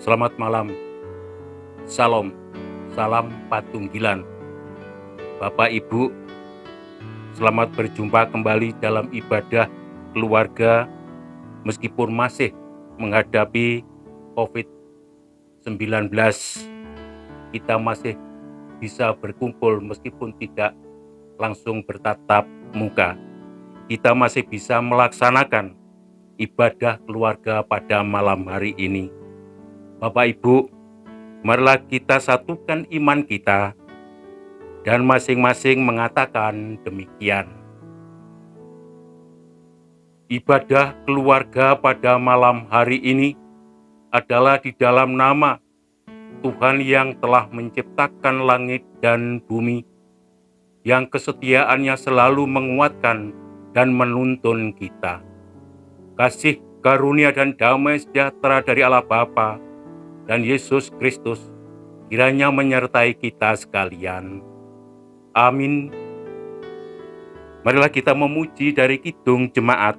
Selamat malam, Salam, salam Patunggilan. Bapak Ibu, selamat berjumpa kembali dalam ibadah keluarga meskipun masih menghadapi COVID-19. Kita masih bisa berkumpul meskipun tidak langsung bertatap muka. Kita masih bisa melaksanakan ibadah keluarga pada malam hari ini. Bapak Ibu, marilah kita satukan iman kita dan masing-masing mengatakan demikian. Ibadah keluarga pada malam hari ini adalah di dalam nama Tuhan yang telah menciptakan langit dan bumi, yang kesetiaannya selalu menguatkan dan menuntun kita. Kasih karunia dan damai sejahtera dari Allah Bapa dan Yesus Kristus kiranya menyertai kita sekalian. Amin. Marilah kita memuji dari Kidung Jemaat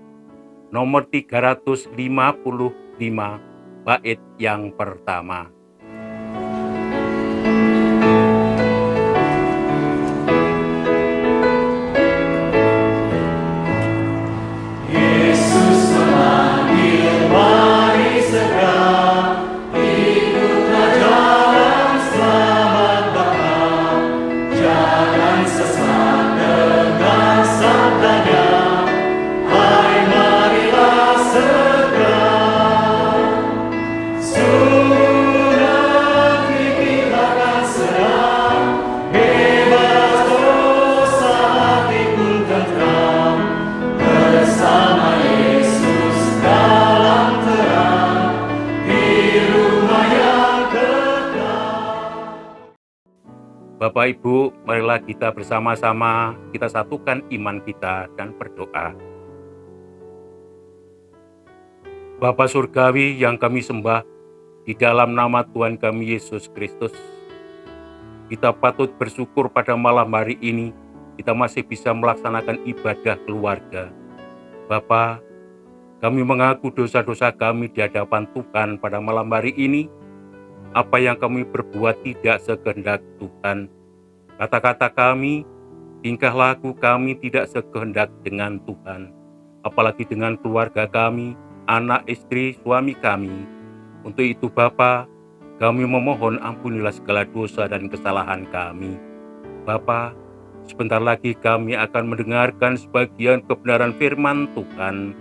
nomor 355 bait yang pertama. Bapak Ibu, marilah kita bersama-sama kita satukan iman kita dan berdoa. Bapa Surgawi yang kami sembah, di dalam nama Tuhan kami Yesus Kristus, kita patut bersyukur pada malam hari ini kita masih bisa melaksanakan ibadah keluarga. Bapa, kami mengaku dosa-dosa kami di hadapan Tuhan pada malam hari ini. Apa yang kami berbuat tidak sekehendak Tuhan. Kata-kata kami, tingkah laku kami tidak sekehendak dengan Tuhan. Apalagi dengan keluarga kami, anak, istri, suami kami. Untuk itu Bapa, kami memohon ampunilah segala dosa dan kesalahan kami. Bapa, sebentar lagi kami akan mendengarkan sebagian kebenaran firman Tuhan.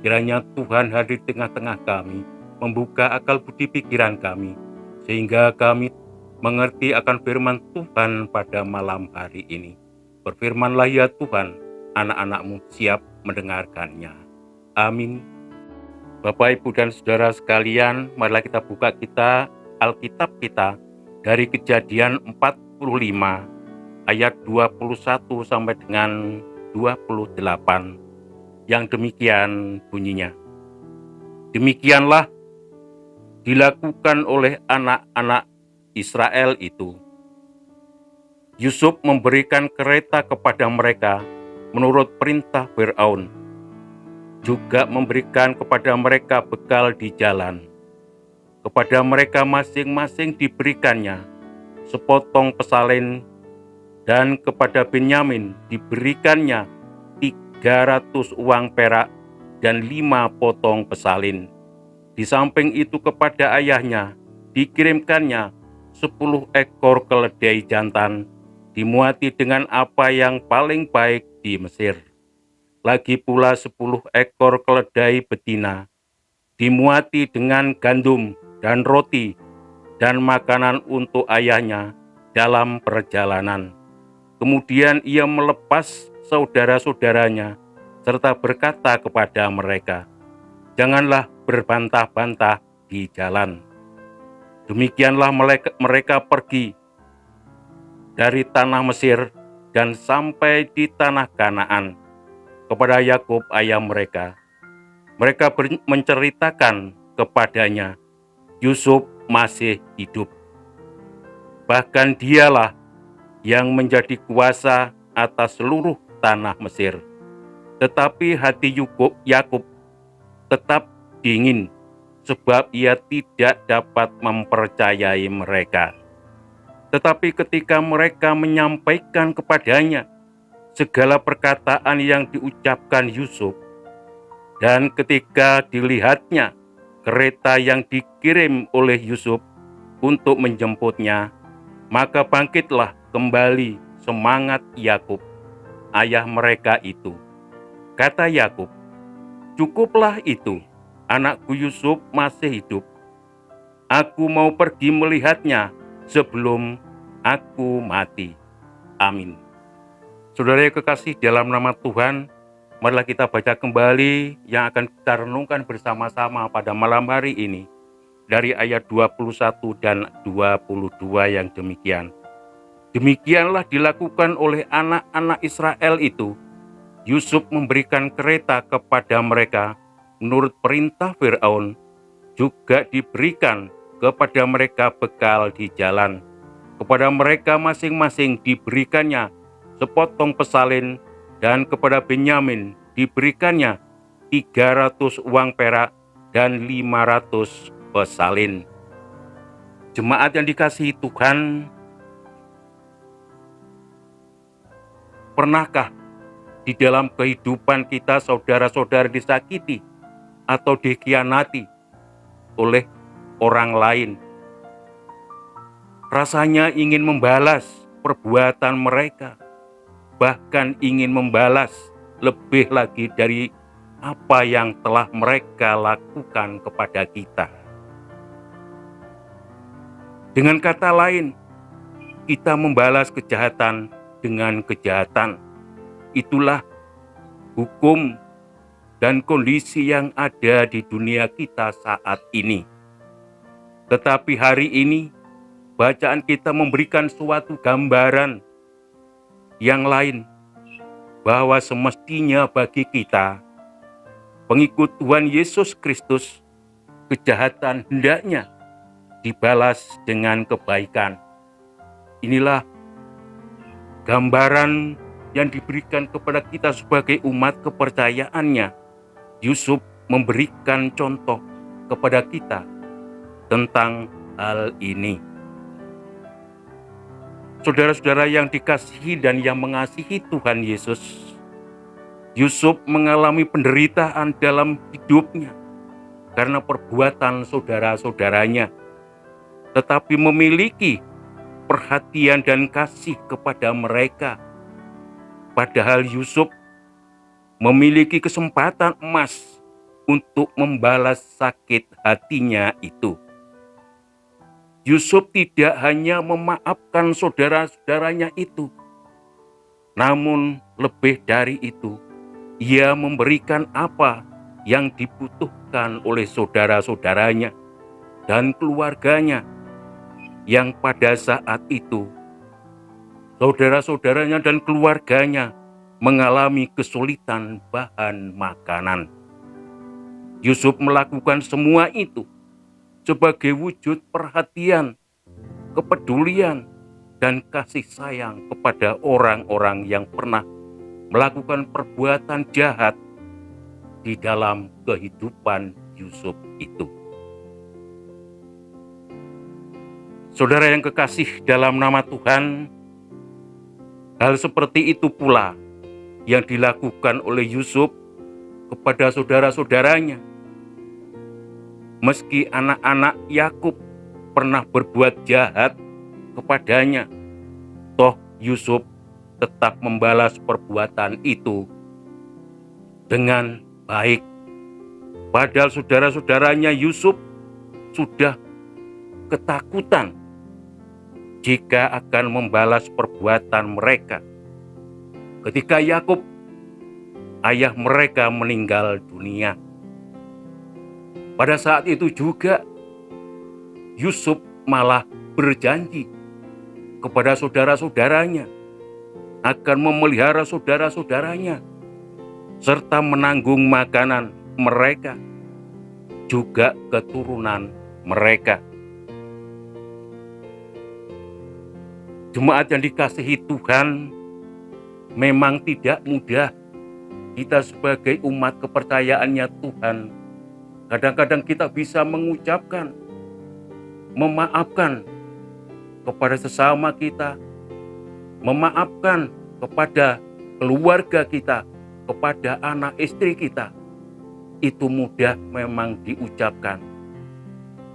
Kiranya Tuhan hadir di tengah-tengah kami, membuka akal budi pikiran kami, sehingga kami mengerti akan firman Tuhan pada malam hari ini. Berfirmanlah ya Tuhan, anak-anak-Mu siap mendengarkannya. Amin. Bapak, Ibu, dan Saudara sekalian, marilah kita buka Alkitab kita dari Kejadian 45 ayat 21 sampai dengan 28. Yang demikian bunyinya. Demikianlah dilakukan oleh anak-anak Israel itu. Yusuf memberikan kereta kepada mereka menurut perintah Firaun, juga memberikan kepada mereka bekal di jalan. Kepada mereka masing-masing diberikannya sepotong pesalin, dan kepada Benyamin diberikannya 300 uang perak dan 5 potong pesalin. Di samping itu kepada ayahnya dikirimkannya 10 ekor keledai jantan, dimuati dengan apa yang paling baik di Mesir. Lagi pula 10 ekor keledai betina, dimuati dengan gandum dan roti dan makanan untuk ayahnya dalam perjalanan. Kemudian ia melepas saudara-saudaranya serta berkata kepada mereka, "Janganlah berbantah-bantah di jalan." Demikianlah mereka pergi dari tanah Mesir dan sampai di tanah Kanaan kepada Yakub ayah mereka. Mereka menceritakan kepadanya, Yusuf masih hidup. Bahkan dialah yang menjadi kuasa atas seluruh tanah Mesir. Tetapi hati Yakub tetap dingin sebab ia tidak dapat mempercayai mereka. Tetapi ketika mereka menyampaikan kepadanya segala perkataan yang diucapkan Yusuf, dan ketika dilihatnya kereta yang dikirim oleh Yusuf untuk menjemputnya, maka bangkitlah kembali semangat Yakub, ayah mereka itu. Kata Yakub, "Cukuplah itu, anakku Yusuf masih hidup. Aku mau pergi melihatnya sebelum aku mati." Amin. Saudara yang kekasih dalam nama Tuhan, marilah kita baca kembali yang akan kita renungkan bersama-sama pada malam hari ini dari ayat 21 dan 22 yang demikian. Demikianlah dilakukan oleh anak-anak Israel itu. Yusuf memberikan kereta kepada mereka menurut perintah Firaun, juga diberikan kepada mereka bekal di jalan. Kepada mereka masing-masing diberikannya sepotong pesalin, dan kepada Benyamin diberikannya 300 uang perak dan 500 pesalin. Jemaat yang dikasihi Tuhan, pernahkah di dalam kehidupan kita saudara-saudara disakiti atau dikhianati oleh orang lain? Rasanya ingin membalas perbuatan mereka, bahkan ingin membalas lebih lagi dari apa yang telah mereka lakukan kepada kita. Dengan kata lain, kita membalas kejahatan dengan kejahatan. Itulah hukum dan kondisi yang ada di dunia kita saat ini. Tetapi hari ini, bacaan kita memberikan suatu gambaran yang lain, bahwa semestinya bagi kita, pengikut Tuhan Yesus Kristus, kejahatan hendaknya dibalas dengan kebaikan. Inilah gambaran yang diberikan kepada kita sebagai umat kepercayaannya. Yusuf memberikan contoh kepada kita tentang hal ini. Saudara-saudara yang dikasihi dan yang mengasihi Tuhan Yesus, Yusuf mengalami penderitaan dalam hidupnya karena perbuatan saudara-saudaranya, tetapi memiliki perhatian dan kasih kepada mereka. Padahal Yusuf memiliki kesempatan emas untuk membalas sakit hatinya itu. Yusuf tidak hanya memaafkan saudara-saudaranya itu, namun lebih dari itu, ia memberikan apa yang dibutuhkan oleh saudara-saudaranya dan keluarganya, yang pada saat itu saudara-saudaranya dan keluarganya mengalami kesulitan bahan makanan. Yusuf melakukan semua itu sebagai wujud perhatian, kepedulian, dan kasih sayang kepada orang-orang yang pernah melakukan perbuatan jahat di dalam kehidupan Yusuf itu. Saudara yang kekasih dalam nama Tuhan, hal seperti itu pula yang dilakukan oleh Yusuf kepada saudara-saudaranya. Meski anak-anak Yakub pernah berbuat jahat kepadanya, toh Yusuf tetap membalas perbuatan itu dengan baik. Padahal saudara-saudaranya Yusuf sudah ketakutan jika akan membalas perbuatan mereka ketika Yakub, ayah mereka, meninggal dunia. Pada saat itu juga Yusuf malah berjanji kepada saudara-saudaranya akan memelihara saudara-saudaranya serta menanggung makanan mereka, juga keturunan mereka. Jemaat yang dikasihi Tuhan, memang tidak mudah kita sebagai umat kepercayaannya Tuhan Kadang-kadang kita bisa mengucapkan, memaafkan kepada sesama kita, memaafkan kepada keluarga kita, kepada anak istri kita. Itu mudah memang diucapkan.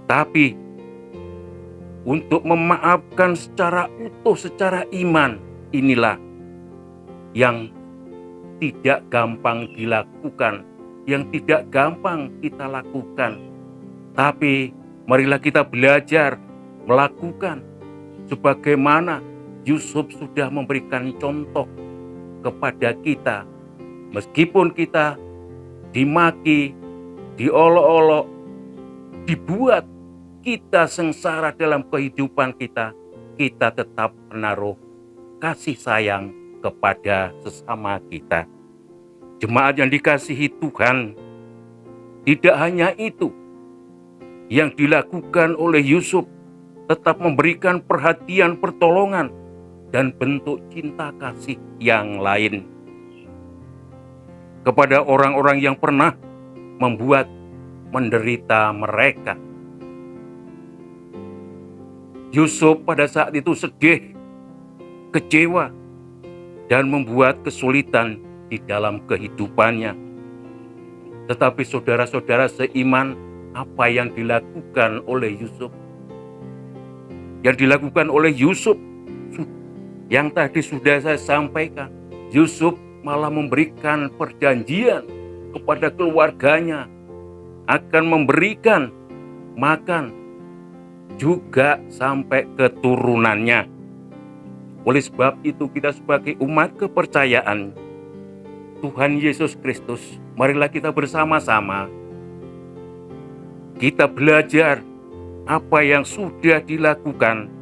Tapi untuk memaafkan secara utuh, secara iman, inilah yang tidak gampang dilakukan, yang tidak gampang kita lakukan. Tapi marilah kita belajar melakukan sebagaimana Yusuf sudah memberikan contoh kepada kita. Meskipun kita dimaki, diolok-olok, dibuat kita sengsara dalam kehidupan kita, kita tetap menaruh kasih sayang kepada sesama kita. Jemaat yang dikasihi Tuhan, tidak hanya itu yang dilakukan oleh Yusuf, tetap memberikan perhatian, pertolongan, dan bentuk cinta kasih yang lain kepada orang-orang yang pernah membuat menderita mereka. Yusuf pada saat itu sedih, kecewa, dan membuat kesulitan di dalam kehidupannya. Tetapi saudara-saudara seiman, apa yang dilakukan oleh Yusuf? Yang dilakukan oleh Yusuf, yang tadi sudah saya sampaikan, Yusuf malah memberikan perjanjian kepada keluarganya akan memberikan makan juga sampai keturunannya. Oleh sebab itu kita sebagai umat kepercayaan Tuhan Yesus Kristus, marilah kita bersama-sama kita belajar apa yang sudah dilakukan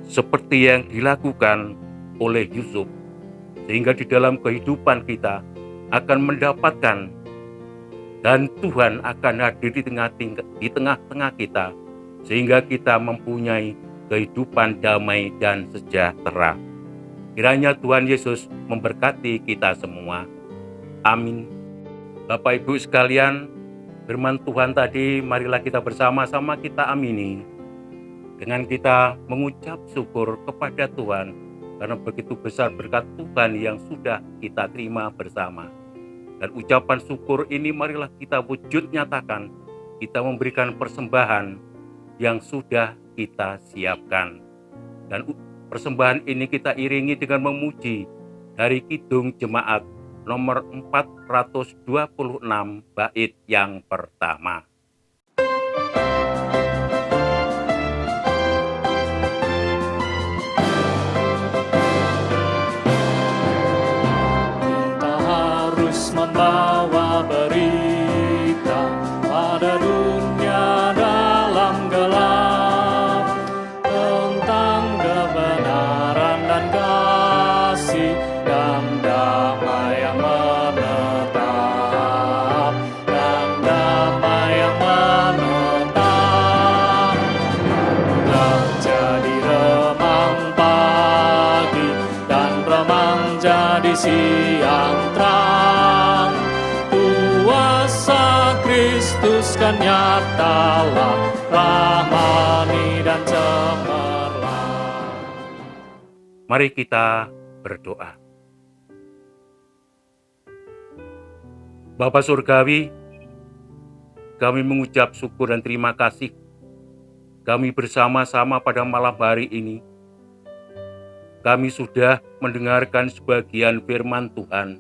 seperti yang dilakukan oleh Yusuf, sehingga di dalam kehidupan kita akan mendapatkan dan Tuhan akan hadir di tengah-tengah kita, sehingga kita mempunyai kehidupan damai dan sejahtera. Kiranya Tuhan Yesus memberkati kita semua. Amin. Bapak Ibu sekalian, firman Tuhan tadi marilah kita bersama-sama kita amini dengan kita mengucap syukur kepada Tuhan karena begitu besar berkat Tuhan yang sudah kita terima bersama. Dan ucapan syukur ini marilah kita wujud nyatakan, kita memberikan persembahan yang sudah kita siapkan. Dan persembahan ini kita iringi dengan memuji dari Kidung Jemaat nomor 426 bait yang pertama. Kita harus membawa berita pada dunia dalam gelap tentang kebenaran dan kasih dan damai yang menetap, dan damai yang menetap. Telah jadi remang pagi dan remang jadi siang terang. Kuasa Kristus kan nyatalah, rahmani dan cemerlang. Mari kita berdoa. Bapa Surgawi, kami mengucap syukur dan terima kasih. Kami bersama-sama pada malam hari ini, kami sudah mendengarkan sebagian firman Tuhan.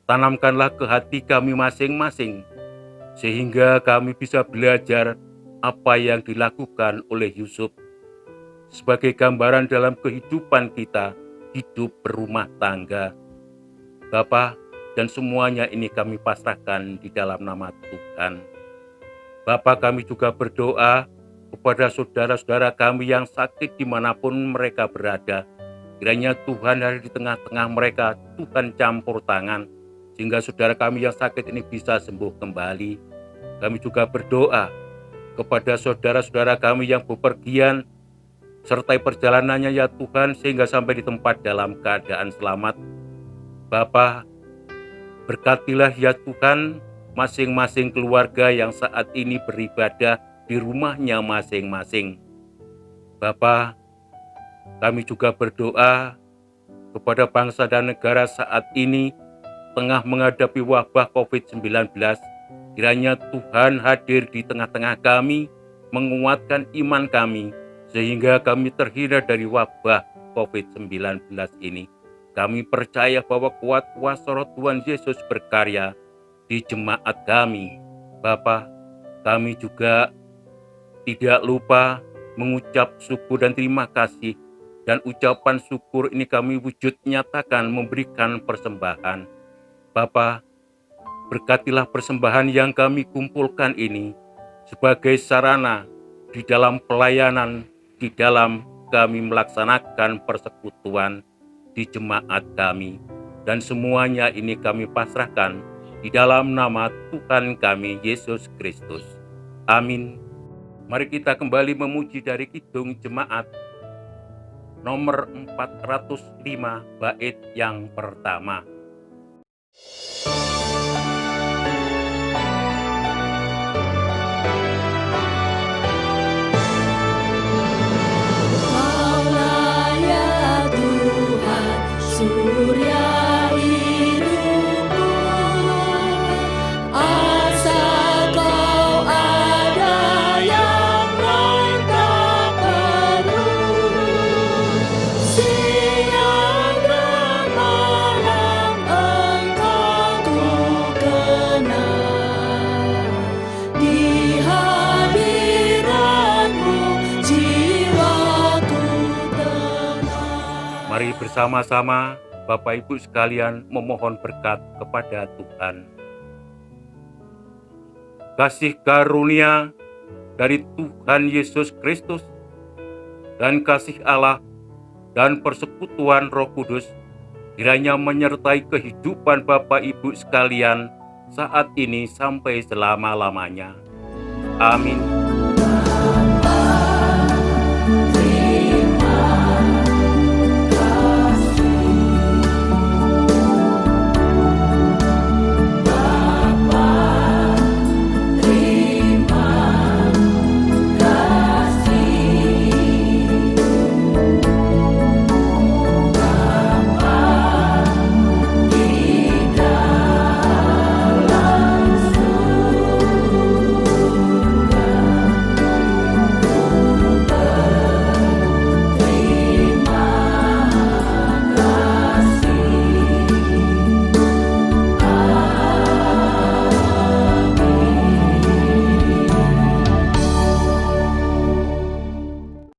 Tanamkanlah ke hati kami masing-masing, sehingga kami bisa belajar apa yang dilakukan oleh Yusuf sebagai gambaran dalam kehidupan kita, hidup berumah tangga. Bapa, dan semuanya ini kami pasrahkan di dalam nama Tuhan. Bapa, kami juga berdoa kepada saudara-saudara kami yang sakit dimanapun mereka berada. Kiranya Tuhan ada di tengah-tengah mereka, Tuhan campur tangan, sehingga saudara kami yang sakit ini bisa sembuh kembali. Kami juga berdoa kepada saudara-saudara kami yang bepergian, sertai perjalanannya ya Tuhan, sehingga sampai di tempat dalam keadaan selamat. Bapa, berkatilah ya Tuhan masing-masing keluarga yang saat ini beribadah di rumahnya masing-masing. Bapa, kami juga berdoa kepada bangsa dan negara saat ini tengah menghadapi wabah COVID-19. Kiranya Tuhan hadir di tengah-tengah kami, menguatkan iman kami, sehingga kami terhindar dari wabah COVID-19 ini. Kami percaya bahwa kuasa Roh Tuhan Yesus berkarya di jemaat kami. Bapa, kami juga tidak lupa mengucap syukur dan terima kasih, dan ucapan syukur ini kami wujud nyatakan memberikan persembahan. Bapa, berkatilah persembahan yang kami kumpulkan ini sebagai sarana di dalam pelayanan, di dalam kami melaksanakan persekutuan di jemaat kami. Dan semuanya ini kami pasrahkan di dalam nama Tuhan kami Yesus Kristus. Amin. Mari kita kembali memuji dari Kidung Jemaat nomor 405 bait yang pertama. Kaulah ya Tuhan, surya hidupku, asal Kau ada yang lain tak perlu. Siang dan malam Engkau ku kenal, di hadirat-Mu jiwaku tenang. Mari bersama-sama Bapak Ibu sekalian memohon berkat kepada Tuhan. Kasih karunia dari Tuhan Yesus Kristus dan kasih Allah dan persekutuan Roh Kudus kiranya menyertai kehidupan Bapak Ibu sekalian saat ini sampai selama-lamanya. Amin.